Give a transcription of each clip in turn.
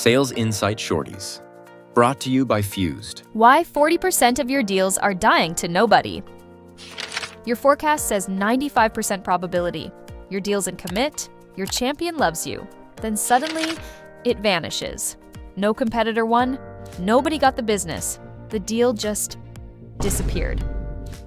Sales Insight Shorties. Brought to you by Fused. Why 40% of your deals are dying to nobody. Your forecast says 95% probability. Your deal's in commit, your champion loves you. Then suddenly, it vanishes. No competitor won, nobody got the business. The deal just disappeared.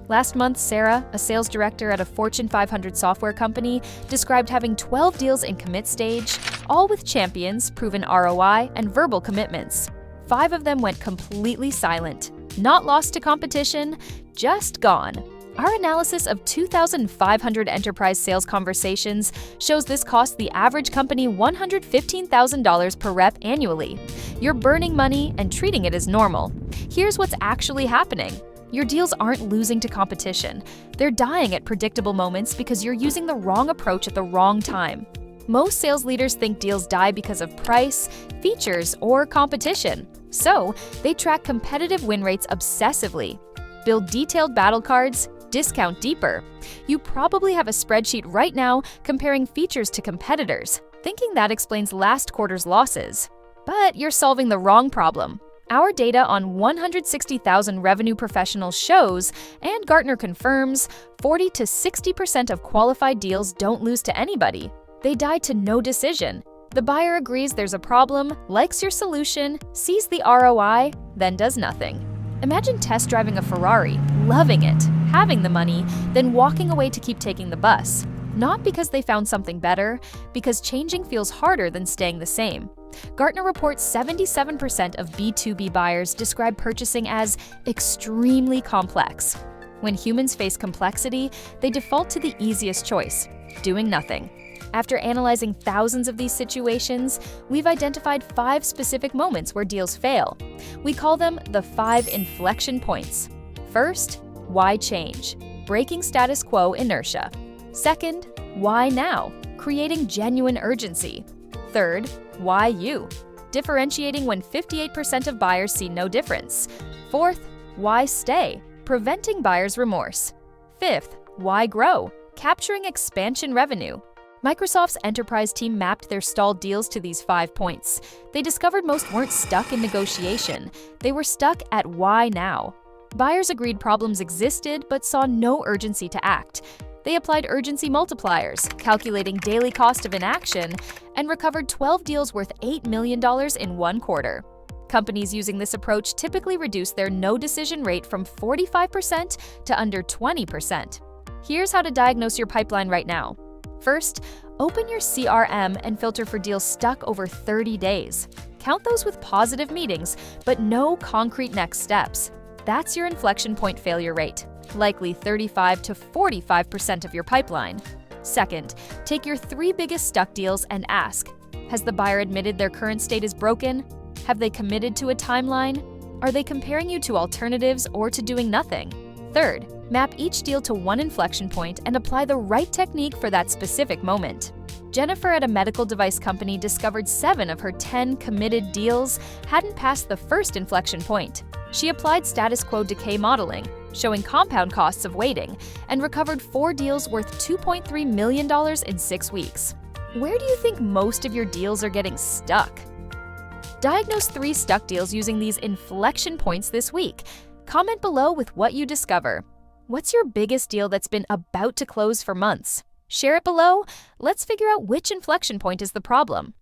Last month, Sarah, a sales director at a Fortune 500 software company, described having 12 deals in commit stage, all with champions, proven ROI, and verbal commitments. 5 of them went completely silent, not lost to competition, just gone. Our analysis of 2,500 enterprise sales conversations shows this cost the average company $115,000 per rep annually. You're burning money and treating it as normal. Here's what's actually happening. Your deals aren't losing to competition. They're dying at predictable moments because you're using the wrong approach at the wrong time. Most sales leaders think deals die because of price, features, or competition. So, they track competitive win rates obsessively. Build detailed battle cards, discount deeper. You probably have a spreadsheet right now comparing features to competitors, thinking that explains last quarter's losses. But you're solving the wrong problem. Our data on 160,000 revenue professionals shows, and Gartner confirms, 40 to 60% of qualified deals don't lose to anybody. They die to no decision. The buyer agrees there's a problem, likes your solution, sees the ROI, then does nothing. Imagine test driving a Ferrari, loving it, having the money, then walking away to keep taking the bus. Not because they found something better, because changing feels harder than staying the same. Gartner reports 77% of B2B buyers describe purchasing as extremely complex. When humans face complexity, they default to the easiest choice, doing nothing. After analyzing thousands of these situations, we've identified 5 specific moments where deals fail. We call them the 5 Inflection Points. First, why change? Breaking status quo inertia. Second, why now? Creating genuine urgency. Third, why you? Differentiating when 58% of buyers see no difference. Fourth, why stay? Preventing buyers' remorse. Fifth, why grow? Capturing expansion revenue. Microsoft's enterprise team mapped their stalled deals to these 5 points. They discovered most weren't stuck in negotiation. They were stuck at why now. Buyers agreed problems existed but saw no urgency to act. They applied urgency multipliers, calculating daily cost of inaction, and recovered 12 deals worth $8 million in 1 quarter. Companies using this approach typically reduce their no-decision rate from 45% to under 20%. Here's how to diagnose your pipeline right now. First, open your CRM and filter for deals stuck over 30 days. Count those with positive meetings, but no concrete next steps. That's your inflection point failure rate, likely 35 to 45% of your pipeline. Second, take your 3 biggest stuck deals and ask, has the buyer admitted their current state is broken? Have they committed to a timeline? Are they comparing you to alternatives or to doing nothing? Third, map each deal to 1 inflection point and apply the right technique for that specific moment. Jennifer at a medical device company discovered 7 of her 10 committed deals hadn't passed the first inflection point. She applied status quo decay modeling, showing compound costs of waiting, and recovered 4 deals worth $2.3 million in 6 weeks. Where do you think most of your deals are getting stuck? Diagnose 3 stuck deals using these inflection points this week. Comment below with what you discover. What's your biggest deal that's been about to close for months? Share it below. Let's figure out which inflection point is the problem.